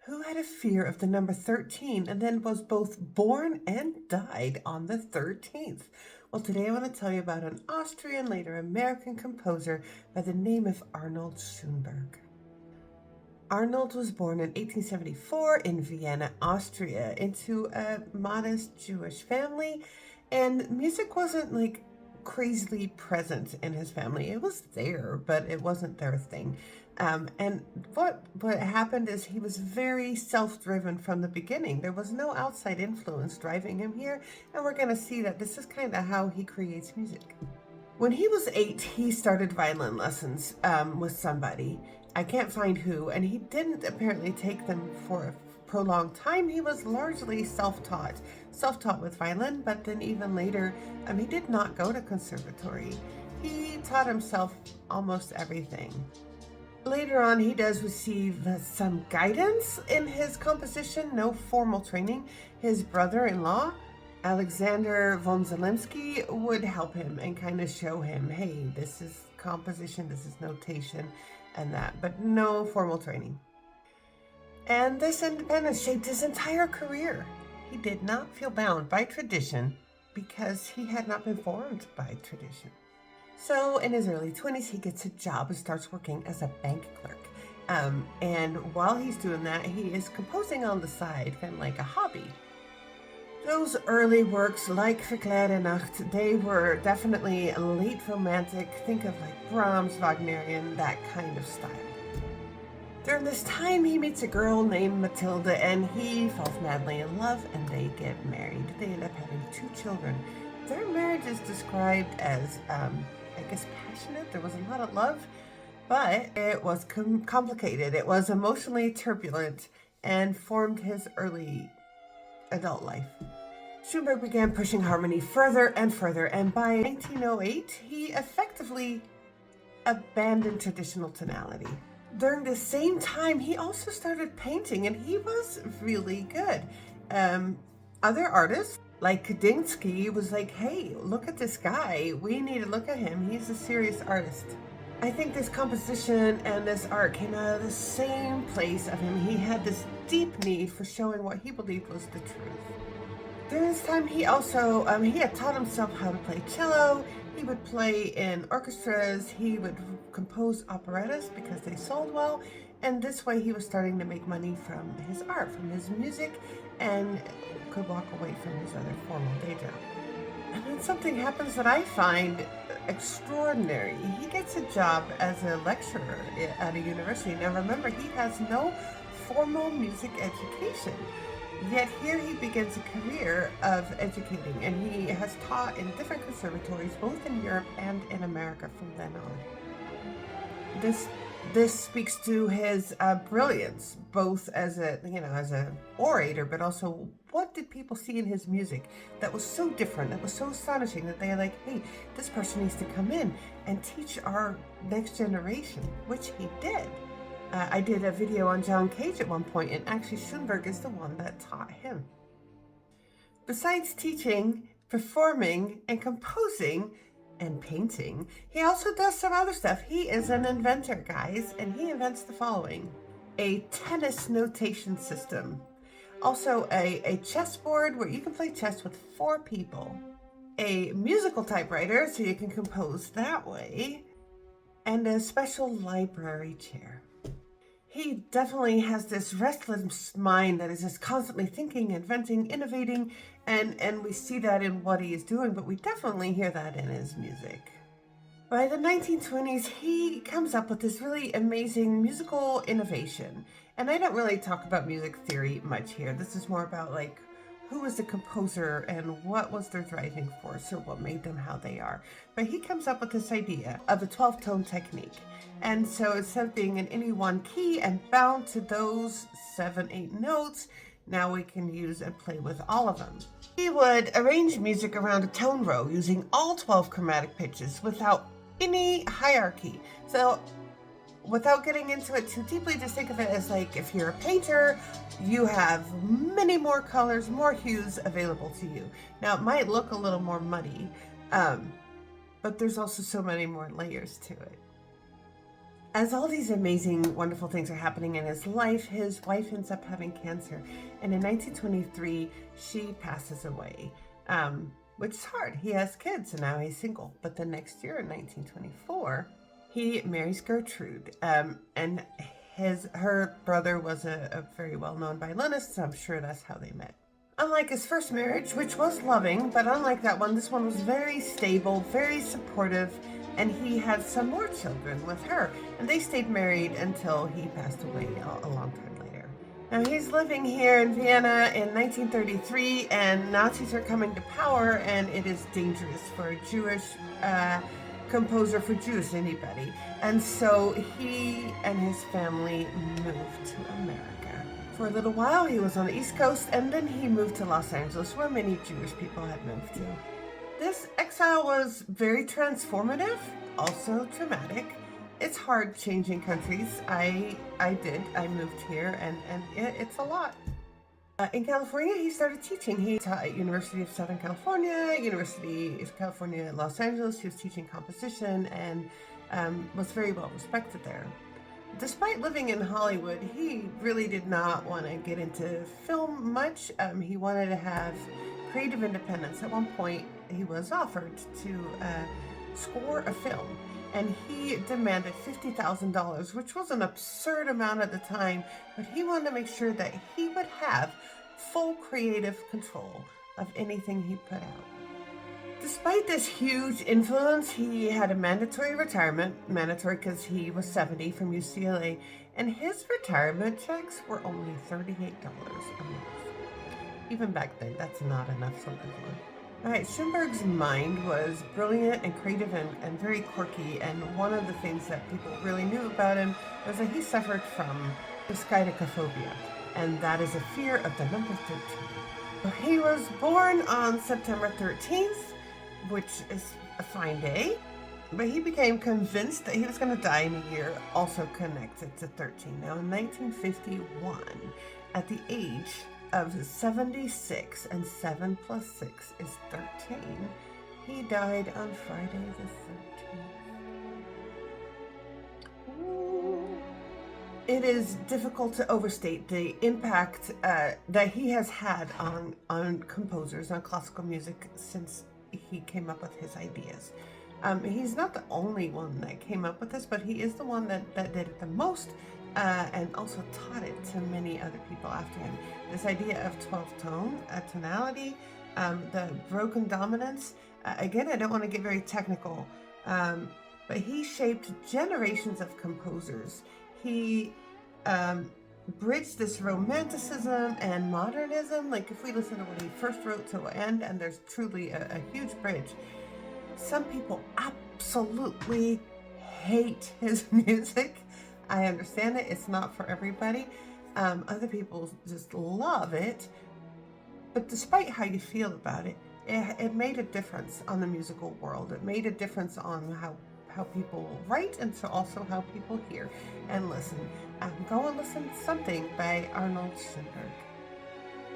Who had a fear of the number 13 and then was both born and died on the 13th? Well, today I want to tell you about an Austrian, later American composer by the name of Arnold Schoenberg. Arnold was born in 1874 in Vienna, Austria, into a modest Jewish family, and music wasn't like crazily present in his family. It was there, but it wasn't their thing. And what happened is he was very self-driven from the beginning. There was no outside influence driving him here, and we're going to see that this is kind of how he creates music. When he was 8, he started violin lessons with somebody. I can't find who, and he didn't apparently take them for a prolonged time. He was largely self-taught with violin, but then even later, he did not go to conservatory. He taught himself almost everything. Later on, he does receive some guidance in his composition, no formal training. His brother-in-law, Alexander von Zelensky, would help him and kind of show him, hey, this is composition, this is notation, and that, but no formal training. And this independence shaped his entire career. He did not feel bound by tradition because he had not been formed by tradition. So in his early 20s, he gets a job and starts working as a bank clerk. And while he's doing that, he is composing on the side, kind of like a hobby. Those early works, like Verklärte Nacht, they were definitely late romantic. Think of like Brahms, Wagnerian, that kind of style. During this time, he meets a girl named Matilda, and he falls madly in love, and they get married. They end up having 2 children. Their marriage is described as, I guess, passionate. There was a lot of love, but it was complicated. It was emotionally turbulent and formed his early adult life. Schoenberg began pushing harmony further and further, and by 1908, he effectively abandoned traditional tonality. During the same time, he also started painting, and he was really good. Other artists, like Kandinsky, was like, hey, look at this guy. We need to look at him. He's a serious artist. I think this composition and this art came out of the same place of him. He had this deep need for showing what he believed was the truth. During this time, he also, he had taught himself how to play cello. He would play in orchestras. He would compose operettas because they sold well. And this way he was starting to make money from his art, from his music, and could walk away from his other formal day job. And then something happens that I find extraordinary. He gets a job as a lecturer at a university. Now remember, he has no formal music education. Yet here he begins a career of educating, and he has taught in different conservatories, both in Europe and in America from then on. This speaks to his brilliance, both as a orator, but also what did people see in his music that was so different, that was so astonishing, that they're like, hey, this person needs to come in and teach our next generation, which he did. I did a video on John Cage at one point, and actually Schoenberg is the one that taught him. Besides teaching, performing, and composing, and painting, he also does some other stuff. He is an inventor, guys, and he invents the following: a tennis notation system, also a chessboard where you can play chess with 4 people, a musical typewriter so you can compose that way, and a special library chair. He definitely has this restless mind that is just constantly thinking, inventing, innovating, and we see that in what he is doing, but we definitely hear that in his music. By the 1920s, he comes up with this really amazing musical innovation. And I don't really talk about music theory much here. This is more about like, who was the composer and what was their driving force, or what made them how they are. But he comes up with this idea of a 12-tone technique. And so instead of being in any one key and bound to those 7, 8 notes, now we can use and play with all of them. He would arrange music around a tone row using all 12 chromatic pitches without any hierarchy. So without getting into it too deeply, just think of it as like, if you're a painter, you have many more colors, more hues available to you. Now, it might look a little more muddy, but there's also so many more layers to it. As all these amazing, wonderful things are happening in his life, his wife ends up having cancer. And in 1923, she passes away, which is hard. He has kids and now he's single. But the next year, in 1924, he marries Gertrude. And her brother was a very well-known violinist, so I'm sure that's how they met. Unlike his first marriage, which was loving, but unlike that one, this one was very stable, very supportive, and he had some more children with her, and they stayed married until he passed away a long time later. Now he's living here in Vienna in 1933, and Nazis are coming to power, and it is dangerous for a Jewish composer, for Jews, anybody. And so he and his family moved to America. For a little while, he was on the East Coast, and then he moved to Los Angeles, where many Jewish people had moved to. This exile was very transformative, also traumatic. It's hard changing countries. I moved here, and it's a lot. In California, he started teaching. He taught at University of Southern California, University of California, Los Angeles. He was teaching composition and was very well respected there. Despite living in Hollywood, he really did not want to get into film much. He wanted to have creative independence. At one point, he was offered to score a film, and he demanded $50,000, which was an absurd amount at the time, but he wanted to make sure that he would have full creative control of anything he put out. Despite this huge influence, he had a mandatory retirement, mandatory because he was 70 from UCLA, and his retirement checks were only $38 a month. Even back then, that's not enough to live on. All right, Schoenberg's mind was brilliant and creative and very quirky, and one of the things that people really knew about him was that he suffered from skydecophobia, and that is a fear of the number 13. He was born on September 13th, which is a fine day, but he became convinced that he was going to die in a year also connected to 13. Now, in 1951, at the age of 76, and 7 plus 6 is 13, he died on Friday the 13th. It is difficult to overstate the impact that he has had on composers, on classical music, since he came up with his ideas. He's not the only one that came up with this, but he is the one that did it the most, and also taught it to many other people after him. This idea of 12-tone, tonality, the broken dominance. Again, I don't want to get very technical, but he shaped generations of composers. He bridged this romanticism and modernism. Like, if we listen to what he first wrote to end, and there's truly a huge bridge. Some people absolutely hate his music. I understand it. It's not for everybody. Other people just love it. But despite how you feel about it, it made a difference on the musical world. It made a difference on how people write, and so also how people hear and listen. Go and listen to something by Arnold Schoenberg.